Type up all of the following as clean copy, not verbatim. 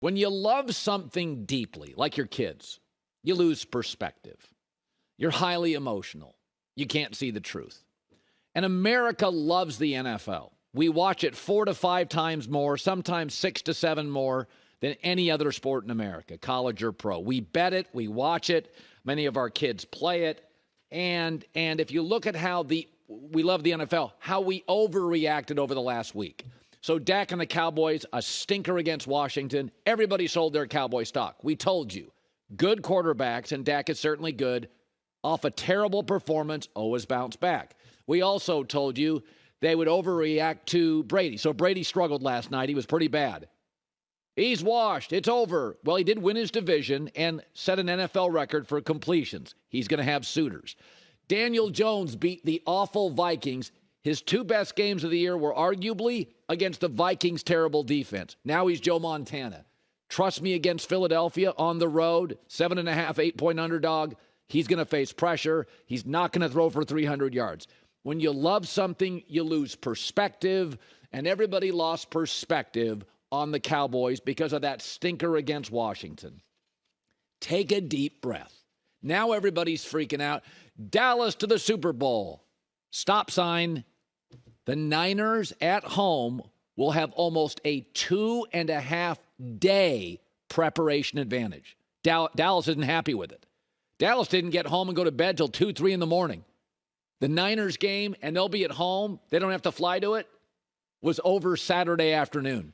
When you love something deeply, like your kids, you lose perspective. You're highly emotional. You can't see the truth. And America loves the NFL. We watch it 4 to 5 times more, sometimes 6 to 7 more than any other sport in America, college or pro. We bet it. We watch it. Many of our kids play it. And if you look at how we love the NFL, how we overreacted over the last week. So Dak and the Cowboys, a stinker against Washington. Everybody sold their Cowboy stock. We told you. Good quarterbacks, and Dak is certainly good. Off a terrible performance, always bounce back. We also told you they would overreact to Brady. So Brady struggled last night. He was pretty bad. He's washed. It's over. Well, he did win his division and set an NFL record for completions. He's going to have suitors. Daniel Jones beat the awful Vikings. His 2 best games of the year were arguably against the Vikings' terrible defense. Now he's Joe Montana. Trust me, against Philadelphia on the road, 7.5, 8-point underdog. He's going to face pressure. He's not going to throw for 300 yards. When you love something, you lose perspective, and everybody lost perspective on the Cowboys because of that stinker against Washington. Take a deep breath. Now everybody's freaking out. Dallas to the Super Bowl. Stop sign. The Niners at home will have almost a 2.5-day preparation advantage. Dallas isn't happy with it. Dallas didn't get home and go to bed till 2, 3 in the morning. The Niners game, and they'll be at home, they don't have to fly to it, was over Saturday afternoon.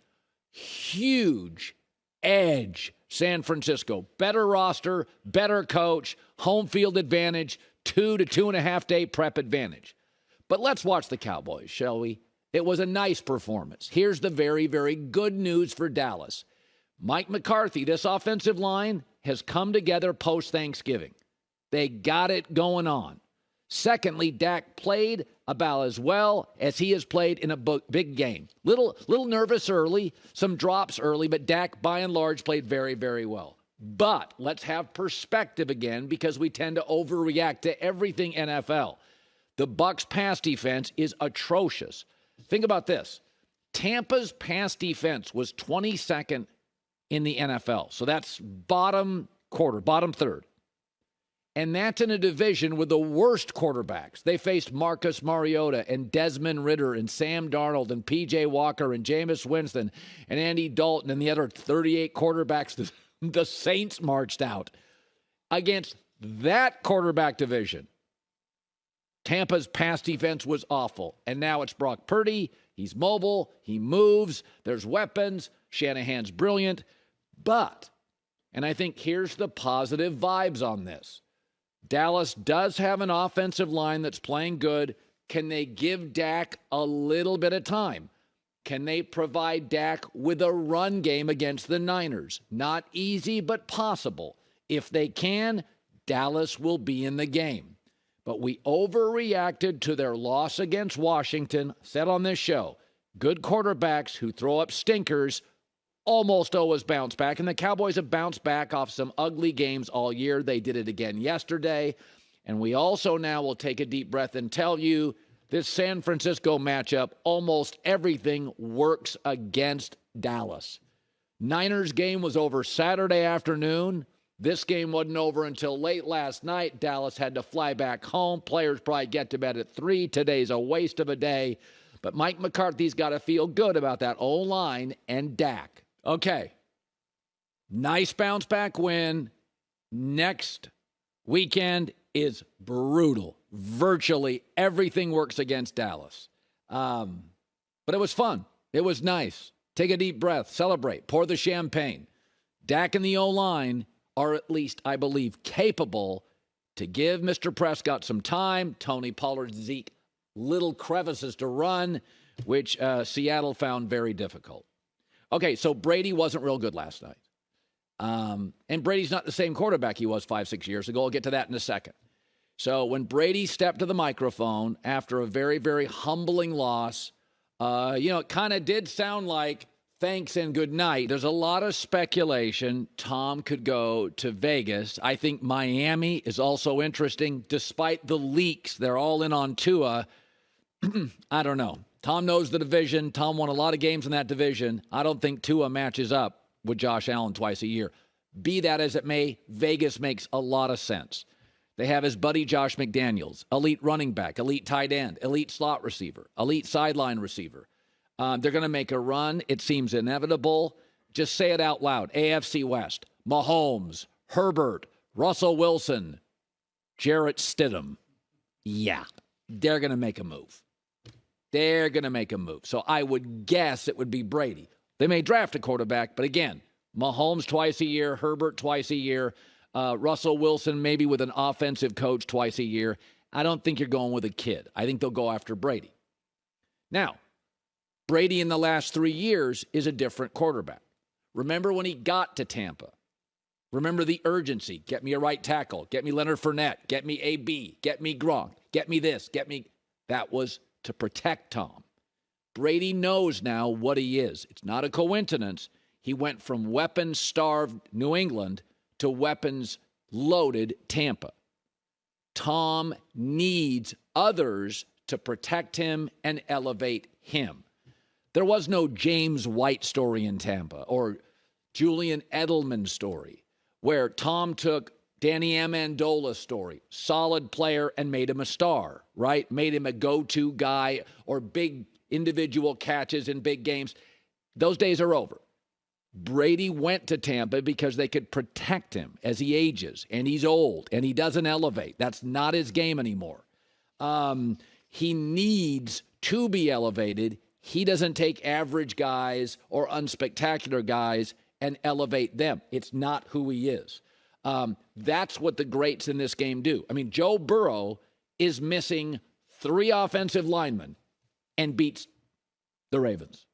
Huge edge, San Francisco. Better roster, better coach, home field advantage, 2 to 2.5 day prep advantage. But let's watch the Cowboys, shall we? It was a nice performance. Here's the very, very good news for Dallas. Mike McCarthy, this offensive line, has come together post-Thanksgiving. They got it going on. Secondly, Dak played about as well as he has played in a big game. Little nervous early, some drops early, but Dak, by and large, played very, very well. But let's have perspective again, because we tend to overreact to everything NFL. The Bucs' pass defense is atrocious. Think about this. Tampa's pass defense was 22nd in the NFL. So that's bottom quarter, bottom third. And that's in a division with the worst quarterbacks. They faced Marcus Mariota and Desmond Ridder and Sam Darnold and P.J. Walker and Jameis Winston and Andy Dalton and the other 38 quarterbacks the Saints marched out. Against that quarterback division, Tampa's pass defense was awful. And now it's Brock Purdy. He's mobile. He moves. There's weapons. Shanahan's brilliant. But, and I think here's the positive vibes on this. Dallas does have an offensive line that's playing good. Can they give Dak a little bit of time? Can they provide Dak with a run game against the Niners? Not easy, but possible. If they can, Dallas will be in the game. But we overreacted to their loss against Washington. Said on this show, good quarterbacks who throw up stinkers almost always bounce back. And the Cowboys have bounced back off some ugly games all year. They did it again yesterday. And we also now will take a deep breath and tell you this San Francisco matchup, almost everything works against Dallas. Niners game was over Saturday afternoon. This game wasn't over until late last night. Dallas had to fly back home. Players probably get to bed at 3. Today's a waste of a day. But Mike McCarthy's got to feel good about that O-line and Dak. Okay. Nice bounce back win. Next weekend is brutal. Virtually everything works against Dallas. But it was fun. It was nice. Take a deep breath. Celebrate. Pour the champagne. Dak and the O-line are at least, I believe, capable to give Mr. Prescott some time. Tony Pollard, Zeke, little crevices to run, which Seattle found very difficult. Okay, so Brady wasn't real good last night. And Brady's not the same quarterback he was 5-6 years ago. I'll get to that in a second. So when Brady stepped to the microphone after a very, very humbling loss, it kind of did sound like thanks and good night. There's a lot of speculation Tom could go to Vegas. I think Miami is also interesting. Despite the leaks, they're all in on Tua. I don't know. Tom knows the division. Tom won a lot of games in that division. I don't think Tua matches up with Josh Allen twice a year. Be that as it may, Vegas makes a lot of sense. They have his buddy Josh McDaniels, elite running back, elite tight end, elite slot receiver, elite sideline receiver. They're going to make a run. It seems inevitable. Just say it out loud. AFC West, Mahomes, Herbert, Russell Wilson, Jarrett Stidham. Yeah, they're going to make a move. They're going to make a move. So I would guess it would be Brady. They may draft a quarterback, but again, Mahomes twice a year, Herbert twice a year, Russell Wilson maybe with an offensive coach twice a year. I don't think you're going with a kid. I think they'll go after Brady. Now, Brady in the last 3 years is a different quarterback. Remember when he got to Tampa? Remember the urgency. Get me a right tackle. Get me Leonard Fournette. Get me AB. Get me Gronk. Get me this. Get me. That was to protect Tom. Brady knows now what he is. It's not a coincidence. He went from weapons-starved New England to weapons-loaded Tampa. Tom needs others to protect him and elevate him. There was no James White story in Tampa or Julian Edelman story where Tom took Danny Amendola's story, solid player, and made him a star, right? Made him a go-to guy or big individual catches in big games. Those days are over. Brady went to Tampa because they could protect him as he ages, and he's old, and he doesn't elevate. That's not his game anymore. He needs to be elevated. He doesn't take average guys or unspectacular guys and elevate them. It's not who he is. That's what the greats in this game do. I mean, Joe Burrow is missing 3 offensive linemen and beats the Ravens.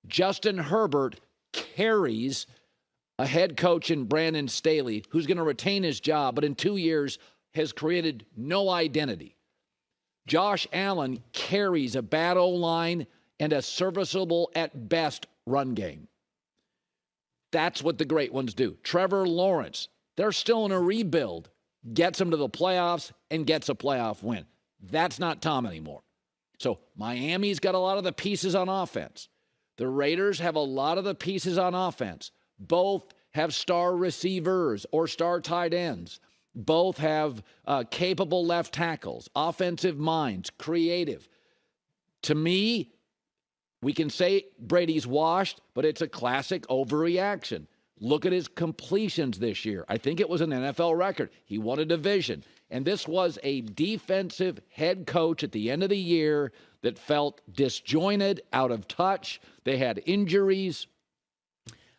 Justin Herbert carries a head coach in Brandon Staley, who's going to retain his job, but in 2 years has created no identity. Josh Allen carries a bad O-line and a serviceable at best run game. That's what the great ones do. Trevor Lawrence, they're still in a rebuild, gets them to the playoffs and gets a playoff win. That's not Tom anymore. So Miami's got a lot of the pieces on offense. The Raiders have a lot of the pieces on offense. Both have star receivers or star tight ends. Both have capable left tackles, offensive minds, creative. To me, we can say Brady's washed, but it's a classic overreaction. Look at his completions this year. I think it was an NFL record. He won a division. And this was a defensive head coach at the end of the year that felt disjointed, out of touch. They had injuries.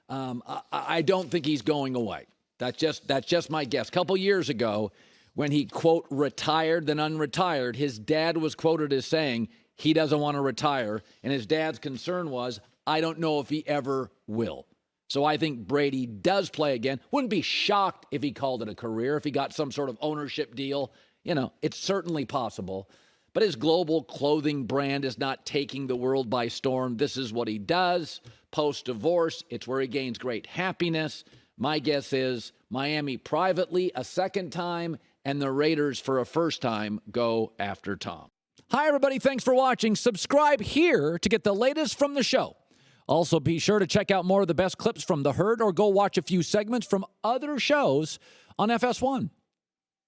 I don't think he's going away. That's just my guess. A couple years ago, when he, quote, retired then unretired, his dad was quoted as saying he doesn't want to retire. And his dad's concern was, I don't know if he ever will. So I think Brady does play again. Wouldn't be shocked if he called it a career, if he got some sort of ownership deal. You know, it's certainly possible. But his global clothing brand is not taking the world by storm. This is what he does. Post-divorce, it's where he gains great happiness. My guess is Miami privately a second time, and the Raiders for a first time go after Tom. Hi, everybody. Thanks for watching. Subscribe here to get the latest from the show. Also, be sure to check out more of the best clips from The Herd or go watch a few segments from other shows on FS1.